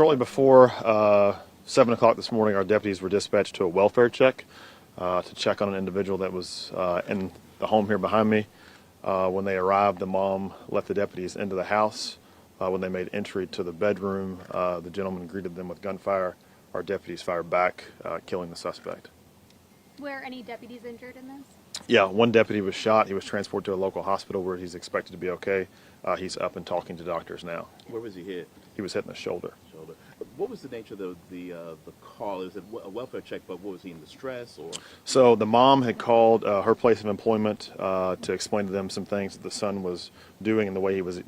Shortly before 7 o'clock this morning, our deputies were dispatched to a welfare check to check on an individual that was in the home here behind me. When they arrived, the mom let the deputies into the house. When they made entry to the bedroom, the gentleman greeted them with gunfire. Our deputies fired back, killing the suspect. Were any deputies injured in this? Yeah, one deputy was shot. He was transported to a local hospital where he's expected to be okay. He's up and talking to doctors now. Where was he hit? He was hit in the shoulder. What was the nature of the call? Is it a welfare check, but what was he in distress or? So the mom had called her place of employment to explain to them some things that the son was doing and the way he was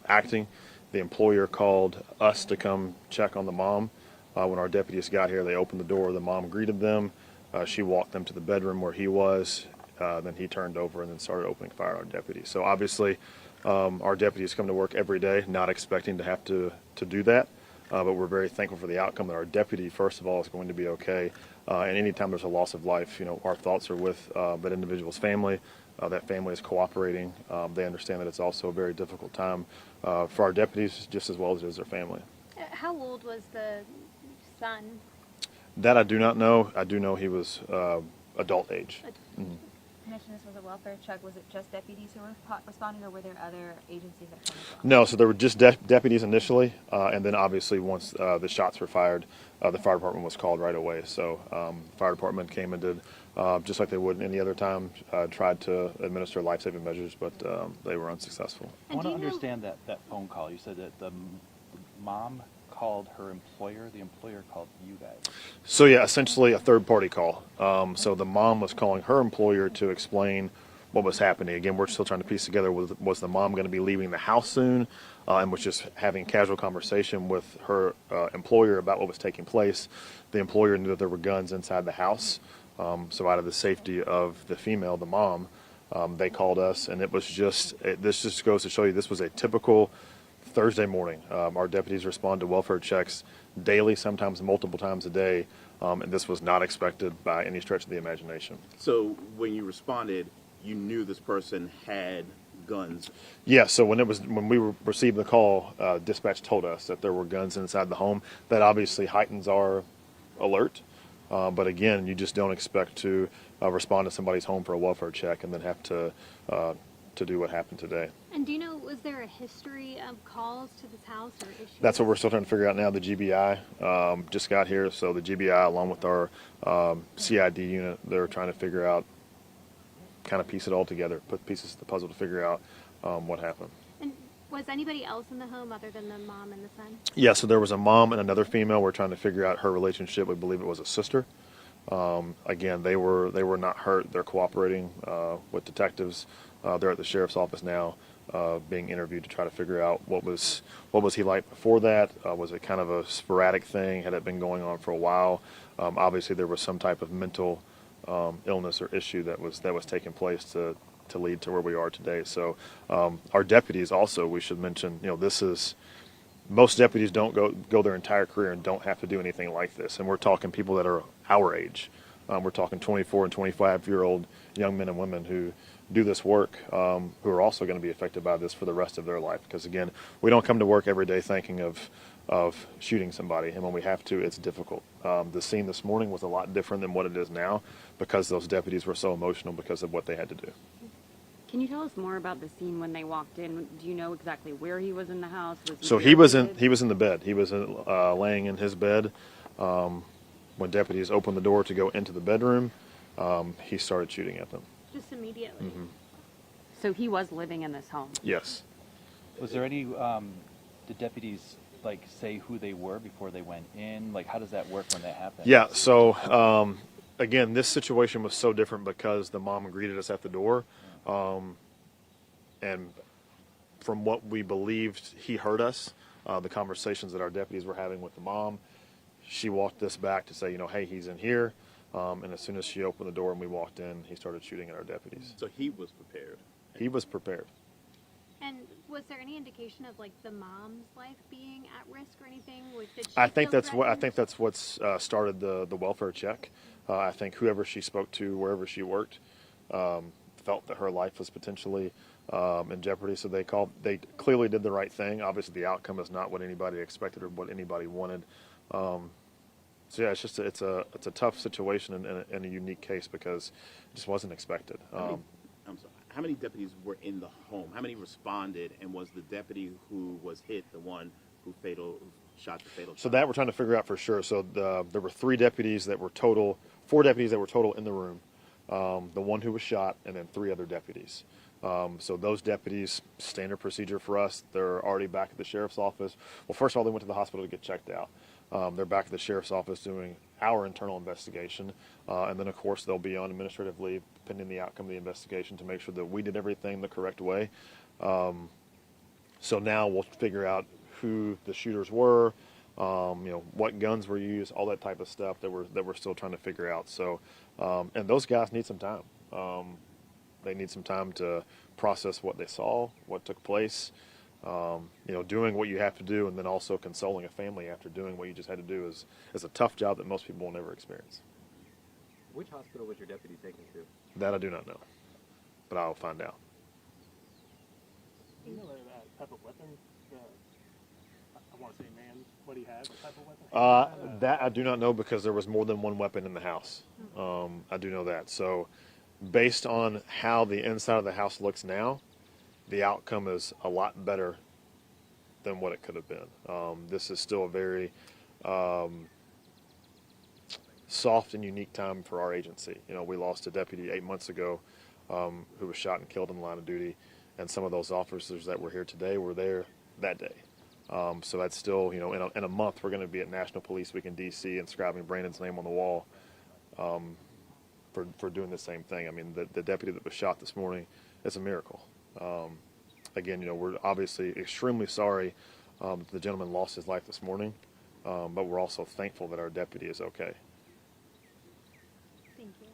acting. The employer called us to come check on the mom. When our deputies got here, they opened the door. The mom greeted them. She walked them to the bedroom where he was. Then he turned over and then started opening fire on our deputies. So obviously, our deputies come to work every day, not expecting to have to do that. But we're very thankful for the outcome that our deputy, first of all, is going to be okay. And anytime there's a loss of life, our thoughts are with that individual's family. That family is cooperating. They understand that it's also a very difficult time for our deputies, just as well as it is their family. How old was the son? That I do not know. I do know he was adult age. You mentioned this was a welfare check. Was it just deputies who were responding, or were there other agencies that came as well? No, so there were just deputies initially, and then obviously once the shots were fired, the fire department was called right away. So the fire department came and did, just like they would any other time, tried to administer life-saving measures, but they were unsuccessful. I want to understand that phone call. You said that the mom called her employer, the employer called you guys. So yeah, essentially a third-party call. So the mom was calling her employer to explain what was happening. Again, we're still trying to piece together, was the mom going to be leaving the house soon, and was just having casual conversation with her employer about what was taking place. The employer knew that there were guns inside the house, so out of the safety of the female, the mom, they called us, and it was this just goes to show you this was a typical Thursday morning. Our deputies respond to welfare checks daily, sometimes multiple times a day, and this was not expected by any stretch of the imagination. So when you responded, you knew this person had guns? Yeah, so when we received the call, dispatch told us that there were guns inside the home. That obviously heightens our alert, but again, you just don't expect to respond to somebody's home for a welfare check and then have to do what happened today. And do you know, was there a history of calls to this house or issues? That's what we're still trying to figure out now. The GBI just got here, so the GBI along with our CID unit, they're trying to figure out, kind of piece it all together, put pieces of the puzzle to figure out what happened. And was anybody else in the home other than the mom and the son? Yeah, so there was a mom and another female. We're trying to figure out her relationship. We believe it was a sister. Again, they were not hurt. They're cooperating with detectives. They're at the sheriff's office now, being interviewed to try to figure out what was he like before that. Was it kind of a sporadic thing? Had it been going on for a while? Obviously, there was some type of mental illness or issue that was taking place to lead to where we are today. So our deputies also, we should mention, this is. Most deputies don't go their entire career and don't have to do anything like this. And we're talking people that are our age. We're talking 24 and 25-year-old young men and women who do this work, who are also going to be affected by this for the rest of their life. Because again, we don't come to work every day thinking of shooting somebody, and when we have to, it's difficult. The scene this morning was a lot different than what it is now because those deputies were so emotional because of what they had to do. Can you tell us more about the scene when they walked in? Do you know exactly where he was in the house? So he was in the bed. He was laying in his bed. When deputies opened the door to go into the bedroom, he started shooting at them. Just immediately? Mm-hmm. So he was living in this home? Yes. Was there any, did deputies say who they were before they went in? How does that work when that happens? Yeah, so again, this situation was so different because the mom greeted us at the door. And from what we believed he heard us, the conversations that our deputies were having with the mom, she walked us back to say, hey, he's in here. And as soon as she opened the door and we walked in, he started shooting at our deputies. So he was prepared? He was prepared. And was there any indication of the mom's life being at risk or anything? I think that's what's started the welfare check. I think whoever she spoke to, wherever she worked, felt that her life was potentially in jeopardy. So they clearly did the right thing. Obviously, the outcome is not what anybody expected or what anybody wanted. So yeah, it's a tough situation and a unique case because it just wasn't expected. I'm sorry. How many deputies were in the home? How many responded? And was the deputy who was hit the one who shot the fatal shot? So that we're trying to figure out for sure. So there were 4 deputies that were total in the room. The one who was shot, and then 3 other deputies. So those deputies, standard procedure for us, they're already back at the sheriff's office. Well, first of all, they went to the hospital to get checked out. They're back at the sheriff's office doing our internal investigation. And then, of course, they'll be on administrative leave pending the outcome of the investigation to make sure that we did everything the correct way. So now we'll figure out who the shooters were, what guns were used, all that type of stuff that we're still trying to figure out. So, and those guys need some time. They need some time to process what they saw, what took place, doing what you have to do, and then also consoling a family after doing what you just had to do is a tough job that most people will never experience. Which hospital was your deputy taken to? That I do not know, but I'll find out. Do you know that type of weapon? I want to say man, what he had, what type of weapon? That I do not know because there was more than one weapon in the house. I do know that. So based on how the inside of the house looks now, the outcome is a lot better than what it could have been. This is still a very soft and unique time for our agency. We lost a deputy 8 months ago who was shot and killed in the line of duty, and some of those officers that were here today were there that day. So that's still, in a month we're going to be at National Police Week in D.C. inscribing Brandon's name on the wall for doing the same thing. I mean, the deputy that was shot this morning is a miracle. Again, we're obviously extremely sorry the gentleman lost his life this morning, but we're also thankful that our deputy is okay.